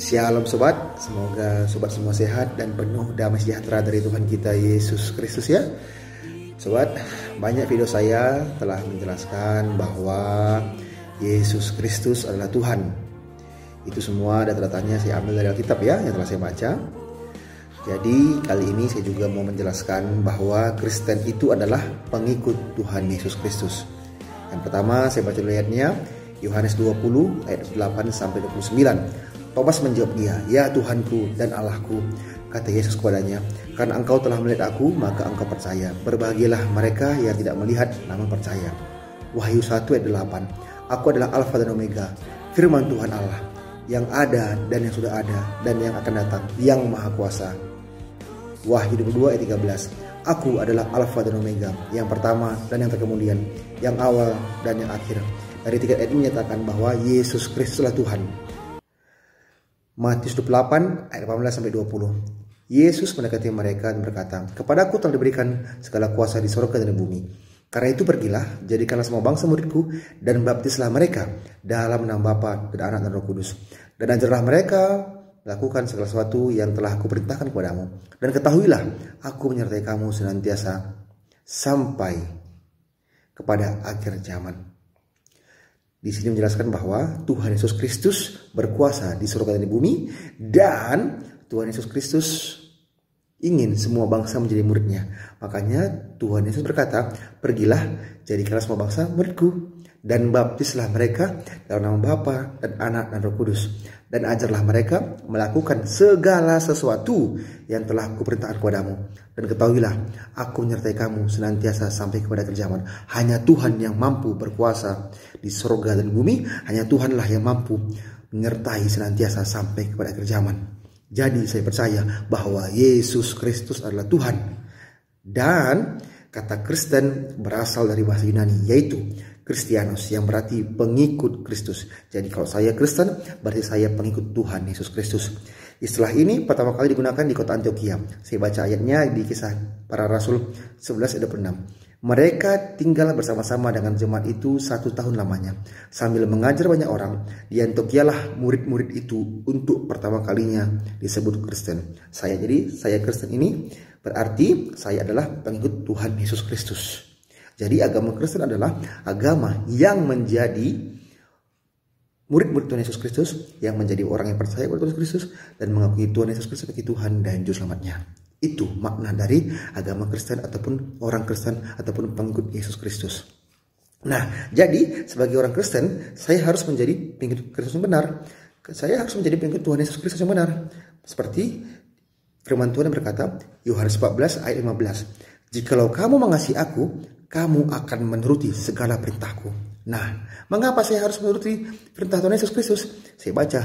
Shalom sobat, semoga sobat semua sehat dan penuh damai sejahtera dari Tuhan kita Yesus Kristus ya. Sobat, banyak video saya telah menjelaskan bahwa Yesus Kristus adalah Tuhan. Itu semua data-datanya saya ambil dari Alkitab ya, yang telah saya baca. Jadi kali ini saya juga mau menjelaskan bahwa Kristen itu adalah pengikut Tuhan Yesus Kristus. Yang pertama saya baca dulu ayatnya, Yohanes 20 ayat 8 sampai 29. Thomas menjawab dia, "Ya Tuhanku dan Allahku," kata Yesus kepadanya, "karena engkau telah melihat aku, maka engkau percaya. Berbahagialah mereka yang tidak melihat namun percaya." Wahyu 1 ayat 8. "Aku adalah Alfa dan Omega, firman Tuhan Allah, yang ada dan yang sudah ada dan yang akan datang, yang Maha Kuasa." Wahyu 22 ayat 13. "Aku adalah Alfa dan Omega, yang pertama dan yang terkemudian, yang awal dan yang akhir." Dari 3 ayat ini menyatakan bahwa Yesus Kristus adalah Tuhan. Matius 28 ayat 18 sampai 20. Yesus mendekati mereka dan berkata, "Kepadaku telah diberikan segala kuasa di surga dan di bumi. Karena itu pergilah, jadikanlah semua bangsa muridku dan baptislah mereka dalam nama Bapa dan Anak dan Roh Kudus. Dan ajarlah mereka melakukan segala sesuatu yang telah aku perintahkan kepadamu. Dan ketahuilah, aku menyertai kamu senantiasa sampai kepada akhir zaman." Di sini menjelaskan bahwa Tuhan Yesus Kristus berkuasa di surga dan di bumi, dan Tuhan Yesus Kristus ingin semua bangsa menjadi muridnya. Makanya Tuhan Yesus berkata, "Pergilah, jadikanlah semua bangsa muridku, dan baptislah mereka dalam nama Bapa dan Anak dan Roh Kudus. Dan ajarlah mereka melakukan segala sesuatu yang telah kuperintahkan kepadamu. Dan ketahuilah, aku menyertai kamu senantiasa sampai kepada akhir zaman." Hanya Tuhan yang mampu berkuasa di surga dan bumi. Hanya Tuhanlah yang mampu menyertai senantiasa sampai kepada akhir zaman. Jadi saya percaya bahwa Yesus Kristus adalah Tuhan. Dan kata Kristen berasal dari bahasa Yunani, yaitu Kristianos, yang berarti pengikut Kristus. Jadi kalau saya Kristen, berarti saya pengikut Tuhan Yesus Kristus. Istilah ini pertama kali digunakan di kota Antioquia. Saya baca ayatnya di Kisah Para Rasul 11 ayat 26. "Mereka tinggal bersama-sama dengan jemaat itu 1 tahun lamanya, sambil mengajar banyak orang. Di Antioquia lah murid-murid itu untuk pertama kalinya disebut Kristen." Saya Kristen ini berarti saya adalah pengikut Tuhan Yesus Kristus. Jadi agama Kristen adalah agama yang menjadi murid-murid Tuhan Yesus Kristus, yang menjadi orang yang percaya kepada Tuhan Yesus Kristus dan mengakui Tuhan Yesus Kristus sebagai Tuhan dan Juru Selamatnya. Itu makna dari agama Kristen ataupun orang Kristen ataupun pengikut Yesus Kristus. Nah, jadi sebagai orang Kristen, saya harus menjadi pengikut Kristus yang benar. Saya harus menjadi pengikut Tuhan Yesus Kristus yang benar. Seperti firman Tuhan yang berkata, Yohanes 14 ayat 15. "Jikalau kamu mengasihi aku, kamu akan menuruti segala perintahku." Nah, mengapa saya harus menuruti perintah Tuhan Yesus Kristus? Saya baca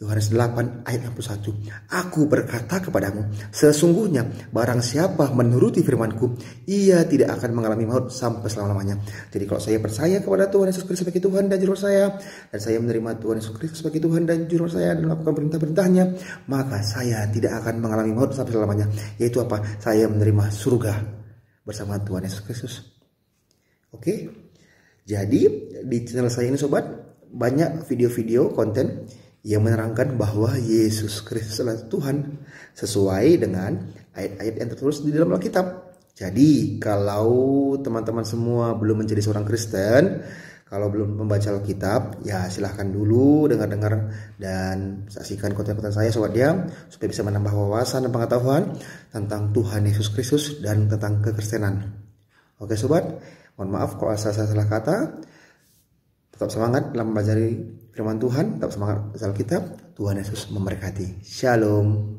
Yohanes 8 ayat 61. "Aku berkata kepadamu, sesungguhnya barang siapa menuruti firmanku, ia tidak akan mengalami maut sampai selama-lamanya." Jadi kalau saya percaya kepada Tuhan Yesus Kristus sebagai Tuhan dan Juru saya, dan saya menerima Tuhan Yesus Kristus sebagai Tuhan dan Juru saya dan melakukan perintah-perintahnya, maka saya tidak akan mengalami maut sampai selamanya. Yaitu apa? Saya menerima surga bersama Tuhan Yesus Kristus. Oke, jadi di channel saya ini sobat, banyak video-video konten yang menerangkan bahwa Yesus Kristus adalah Tuhan sesuai dengan ayat-ayat yang tertulis di dalam Alkitab. Jadi kalau teman-teman semua belum menjadi seorang Kristen, kalau belum membaca Alkitab, ya silahkan dulu dengar-dengar dan saksikan konten-konten saya sobat ya, supaya bisa menambah wawasan dan pengetahuan tentang Tuhan Yesus Kristus dan tentang kekristenan. Oke sobat, mohon maaf kalau saya salah kata. Tetap semangat dalam mempelajari firman Tuhan, tetap semangat baca Alkitab. Tuhan Yesus memberkati. Shalom.